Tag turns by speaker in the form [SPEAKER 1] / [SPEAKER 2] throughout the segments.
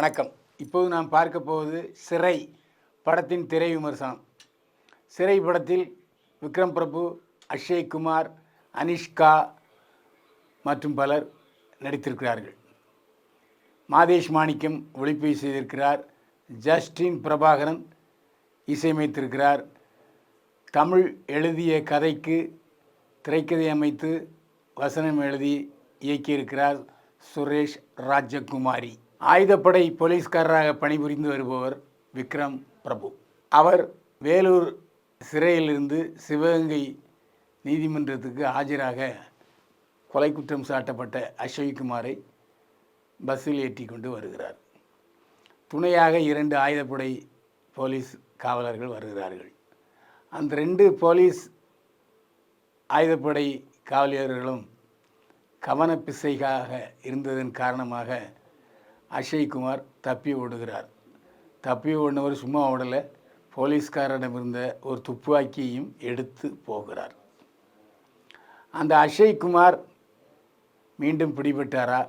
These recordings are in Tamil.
[SPEAKER 1] வணக்கம். இப்போது நாம் பார்க்க போவது சிறை படத்தின் திரை விமர்சனம். சிறை படத்தில் விக்ரம் பிரபு, அக்ஷய் குமார், அனிஷ்கா மற்றும் பலர் நடித்திருக்கிறார்கள். மாதேஷ் மாணிக்கம் ஒளிப்பதிவு செய்திருக்கிறார். ஜஸ்டின் பிரபாகரன் இசையமைத்திருக்கிறார். தமிழ் எழுதிய கதைக்கு திரைக்கதை அமைத்து வசனம் எழுதி இயக்கியிருக்கிறார் சுரேஷ் ராஜகுமாரி. ஆயுதப்படை போலீஸ்காரராக பணிபுரிந்து வருபவர் விக்ரம் பிரபு. அவர் வேலூர் சிறையிலிருந்து சிவகங்கை நீதிமன்றத்துக்கு ஆஜராக கொலை குற்றம் சாட்டப்பட்ட அக்ஷய் குமாரை பஸ்ஸில் ஏற்றி கொண்டு வருகிறார். துணையாக 2 ஆயுதப்படை போலீஸ் காவலர்கள் வருகிறார்கள். அந்த 2 போலீஸ் ஆயுதப்படை காவலர்களும் கவனப்பிசைக்காக இருந்ததன் காரணமாக அக்ஷய் குமார் தப்பி ஓடுகிறார். தப்பி ஓடினவர் சும்மா ஓடலை, போலீஸ்காரரிடமிருந்த ஒரு துப்பாக்கியையும் எடுத்து போகிறார். அந்த அக்ஷய் குமார் மீண்டும் பிடிபட்டாரா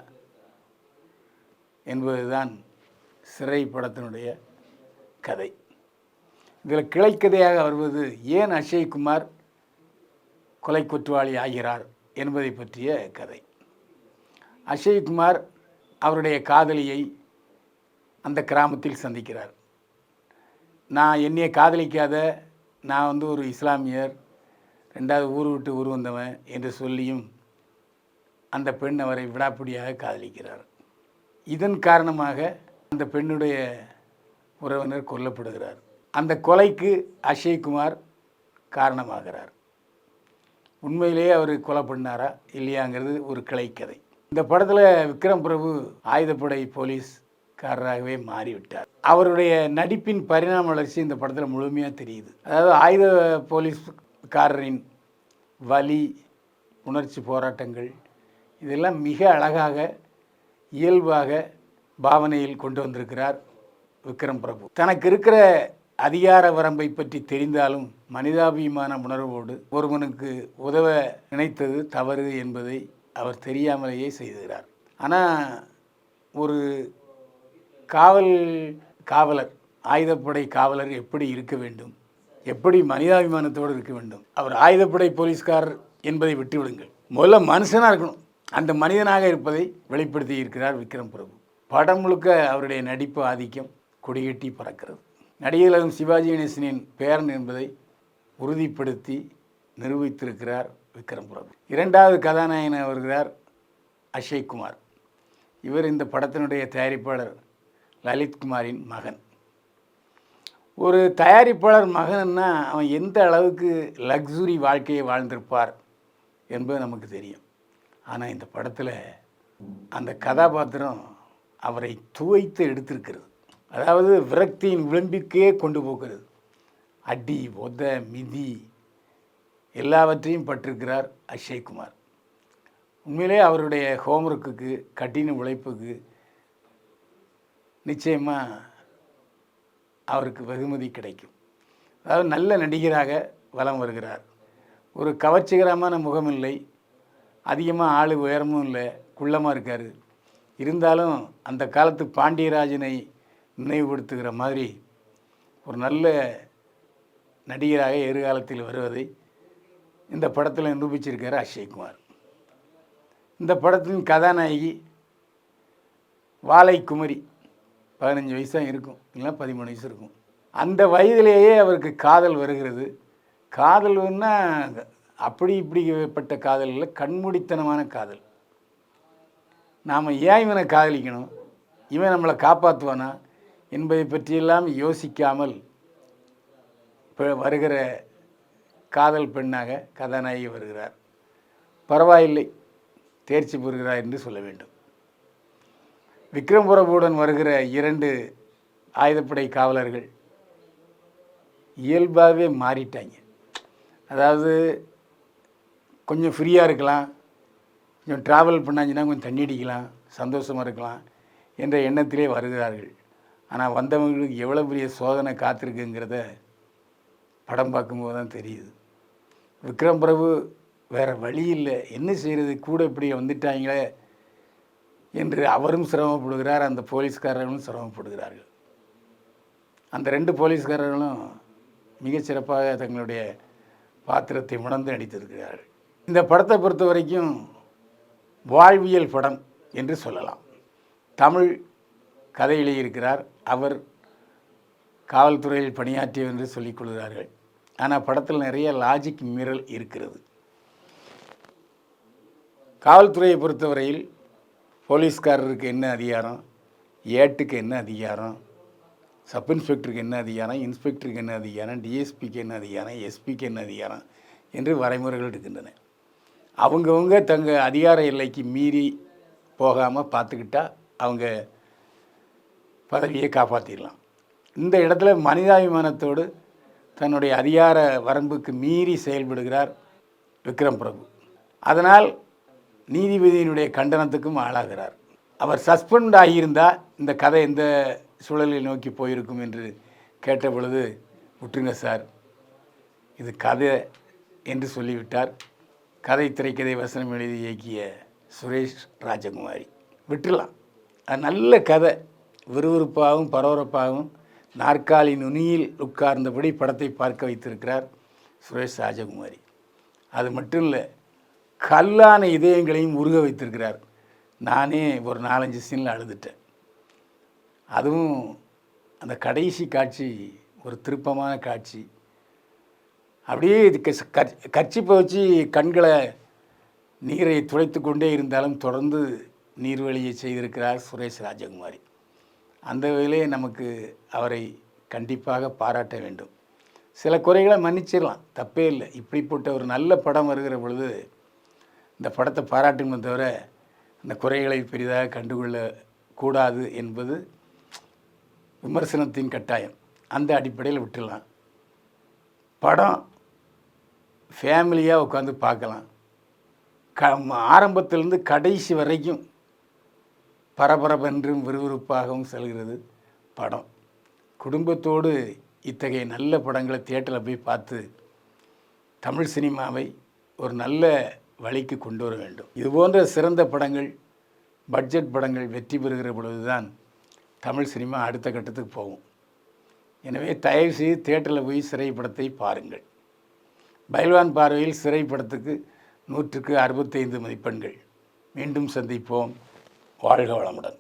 [SPEAKER 1] என்பதுதான் சிறை படத்தினுடைய கதை. இதில் கிளைக்கதையாக வருவது ஏன் அக்ஷய் குமார் கொலை குற்றவாளி ஆகிறார் என்பதை பற்றிய கதை. அக்ஷய் குமார் அவருடைய காதலியை அந்த கிராமத்தில் சந்திக்கிறார். என்னையை காதலிக்காத, நான் ஒரு இஸ்லாமியர், 2வது ஊர் விட்டு ஊர் வந்தவன் என்று சொல்லியும் அந்த பெண் அவரை விடாப்பிடியாக காதலிக்கிறார். இதன் காரணமாக அந்த பெண்ணுடைய உறவினர் கொல்லப்படுகிறார். அந்த கொலைக்கு அக்ஷய் குமார் காரணமாகிறார். உண்மையிலேயே அவர் கொலை பண்ணாரா இல்லையாங்கிறது ஒரு கிளைக்கதை. இந்த படத்தில் விக்ரம் பிரபு ஆயுதப்படை போலீஸ்காரராகவே மாறிவிட்டார். அவருடைய நடிப்பின் பரிணாம வளர்ச்சி இந்த படத்தில் முழுமையாக தெரியுது. அதாவது ஆயுத போலீஸ்காரரின் வலி, உணர்ச்சி போராட்டங்கள் இதெல்லாம் மிக அழகாக இயல்பாக பாவனையில் கொண்டு வந்திருக்கிறார் விக்ரம் பிரபு. தனக்கு இருக்கிற அதிகார வரம்பை பற்றி தெரிந்தாலும் மனிதாபிமான உணர்வோடு ஒருவனுக்கு உதவ நினைத்தது தவறு என்பதை அவர் தெரியாமலேயே செய்கிறார். ஆனால் ஒரு காவலர், ஆயுதப்படை காவலர் எப்படி இருக்க வேண்டும், எப்படி மனிதாபிமானத்தோடு இருக்க வேண்டும். அவர் ஆயுதப்படை போலீஸ்காரர் என்பதை விட்டுவிடுங்கள், முதல்ல மனுஷனாக இருக்கணும். அந்த மனிதனாக இருப்பதை வெளிப்படுத்தி இருக்கிறார் விக்ரம் பிரபு. படம் முழுக்க அவருடைய நடிப்பு ஆதிக்கம் கொடிகட்டி பறக்கிறது. நடிகர்களும் சிவாஜி கணேசனின் பேரன் என்பதை உறுதிப்படுத்தி நிரூபித்திருக்கிறார் விக்ரம் பிரபு. 2வது கதாநாயகனாக வருகிறார் அக்ஷய் குமார். இவர் இந்த படத்தினுடைய தயாரிப்பாளர் லலித்குமாரின் மகன். ஒரு தயாரிப்பாளர் மகன்னா அவன் எந்த அளவுக்கு லக்ஸுரி வாழ்க்கையை வாழ்ந்திருப்பார் என்பது நமக்கு தெரியும். ஆனால் இந்த படத்தில் அந்த கதாபாத்திரம் அவரை துவைத்து எடுத்திருக்கிறது. அதாவது விரக்தியின் விளிம்புக்கே கொண்டு போகிறது. அடி, உத, மிதி எல்லாவற்றையும் பட்டிருக்கிறார் அக்ஷய் குமார். உண்மையிலே அவருடைய ஹோம்ஒர்க்குக்கு, கடின உழைப்புக்கு நிச்சயமாக அவருக்கு வெகுமதி கிடைக்கும். அதாவது நல்ல நடிகராக வலம் வருகிறார். ஒரு கவர்ச்சிகரமான முகம் இல்லை, அதிகமாக ஆள் உயரமும் இல்லை, குள்ளமாக இருக்கார். இருந்தாலும் அந்த காலத்து பாண்டியராஜனை நினைவுபடுத்துகிற மாதிரி ஒரு நல்ல நடிகராக எதிர்காலத்தில் வருவதை இந்த படத்தில் நிரூபிச்சிருக்கார் அக்ஷய் குமார். இந்த படத்தின் கதாநாயகி வாழைக்குமரி, 15 வயசு தான் இருக்கும், இல்லைன்னா 13 வயசு இருக்கும். அந்த வயதிலேயே அவருக்கு காதல் வருகிறது. காதல்னா அப்படி இப்படிப்பட்ட காதல் இல்லை, கண்மூடித்தனமான காதல். நாம் ஏன் இவனை காதலிக்கணும், இவன் நம்மளை காப்பாற்றுவானா என்பதை பற்றியெல்லாம் யோசிக்காமல் வருகிற காதல் பெண்ணாக கதாநாயகி வருகிறார். பரவாயில்லை, தேர்ச்சி பெறுகிறார் என்று சொல்ல வேண்டும். விக்ரம் பிரபுவுடன் வருகிற 2 ஆயுதப்படை காவலர்கள் இயல்பாகவே மாறிட்டாங்க. அதாவது கொஞ்சம் ஃப்ரீயாக இருக்கலாம், கொஞ்சம் ட்ராவல் பண்ணாச்சுன்னா கொஞ்சம் தண்ணி அடிக்கலாம், சந்தோஷமாக இருக்கலாம் என்ற எண்ணத்திலே வருகிறார்கள். ஆனால் வந்தவங்களுக்கு எவ்வளோ பெரிய சோதனை காத்திருக்குங்கிறத படம் பார்க்கும்போது தான் தெரியுது. விக்ரம் பிரபு வேறு வழி இல்லை, என்ன செய்கிறது, கூட இப்படி வந்துட்டாங்களே என்று அவரும் சிரமப்படுகிறார், அந்த போலீஸ்காரர்களும் சிரமப்படுகிறார்கள். அந்த 2 போலீஸ்காரர்களும் மிகச்சிறப்பாக தங்களுடைய பாத்திரத்தை உணர்ந்து நடித்திருக்கிறார்கள். இந்த படத்தை பொறுத்த வரைக்கும் வாழ்வியல் படம் என்று சொல்லலாம். தமிழ் கதை எழுதியிருக்கிறார், அவர் காவல்துறையில் பணியாற்றியவர் என்று சொல்லிக் கொள்கிறார்கள். ஆனால் படத்தில் நிறைய லாஜிக் மீறல் இருக்கிறது. காவல்துறையை பொறுத்தவரையில் போலீஸ்காரருக்கு என்ன அதிகாரம், ஏட்டுக்கு என்ன அதிகாரம், சப் இன்ஸ்பெக்டருக்கு என்ன அதிகாரம், இன்ஸ்பெக்டருக்கு என்ன அதிகாரம், டிஎஸ்பிக்கு என்ன அதிகாரம், எஸ்பிக்கு என்ன அதிகாரம் என்று வரைமுறைகள் இருக்கின்றன. அவங்கவுங்க தங்கள் அதிகார எல்லைக்கு மீறி போகாமல் பார்த்துக்கிட்டா அவங்க பதவியை காப்பாற்றிடலாம். இந்த இடத்துல மனிதாபிமானத்தோடு தன்னுடைய அதிகார வரம்புக்கு மீறி செயல்படுகிறார் விக்ரம் பிரபு. அதனால் நீதிபதியினுடைய கண்டனத்துக்கும் ஆளாகிறார். அவர் சஸ்பெண்ட் ஆகியிருந்தால் இந்த கதை எந்த சூழலை நோக்கி போயிருக்கும் என்று கேட்ட பொழுது, விட்டுருங்க சார், இது கதை என்று சொல்லிவிட்டார் கதை திரைக்கதை வசனம் எழுதி இயக்கிய சுரேஷ் ராஜகுமாரி. விட்டுடலாம், அது நல்ல கதை, விறுவிறுப்பாகவும் பரபரப்பாகவும் நாற்காலி நுனியில் உட்கார்ந்தபடி படத்தை பார்க்க வைத்திருக்கிறார் சுரேஷ் ராஜகுமாரி. அது மட்டும் இல்லை, கல்லான இதயங்களையும் உருக வைத்திருக்கிறார். நானே ஒரு 4-5 சீனில் அழுதுட்டேன். அதுவும் அந்த கடைசி காட்சி ஒரு திருப்பமான காட்சி. அப்படியே கர்ச்சிப்பை வச்சு கண்களை நீரை துளைத்து கொண்டே இருந்தாலும் தொடர்ந்து நீர்வழியை செய்திருக்கிறார் சுரேஷ் ராஜகுமாரி. அந்த வகையிலே நமக்கு அவரை கண்டிப்பாக பாராட்ட வேண்டும். சில குறைகளை மன்னிச்சிடலாம், தப்பே இல்லை. இப்படிப்பட்ட ஒரு நல்ல படம் வருகிற பொழுது இந்த படத்தை பாராட்டுமே தவிர இந்த குறைகளை பெரிதாக கண்டுகொள்ளக்கூடாது என்பது விமர்சனத்தின் கட்டாயம். அந்த அடிப்படையில் விட்டுடலாம். படம் ஃபேமிலியாக உட்காந்து பார்க்கலாம். ஆரம்பத்திலேருந்து கடைசி வரைக்கும் பரபரப்பென்றும் விறுவிறுப்பாகவும் செல்கிறது படம். குடும்பத்தோடு இத்தகைய நல்ல படங்களை தியேட்டரில் போய் பார்த்து தமிழ் சினிமாவை ஒரு நல்ல வழிக்கு கொண்டு வர வேண்டும். இதுபோன்ற சிறந்த படங்கள், பட்ஜெட் படங்கள் வெற்றி பெறுகிற பொழுதுதான் தமிழ் சினிமா அடுத்த கட்டத்துக்கு போகும். எனவே தயவுசெய்து தியேட்டரில் போய் சிறை படத்தை பாருங்கள். பைல்வான் பார்வையில் சிறை படத்துக்கு 100க்கு 65 மதிப்பெண்கள். மீண்டும் சந்திப்போம். வாழ்க வளமுடன்.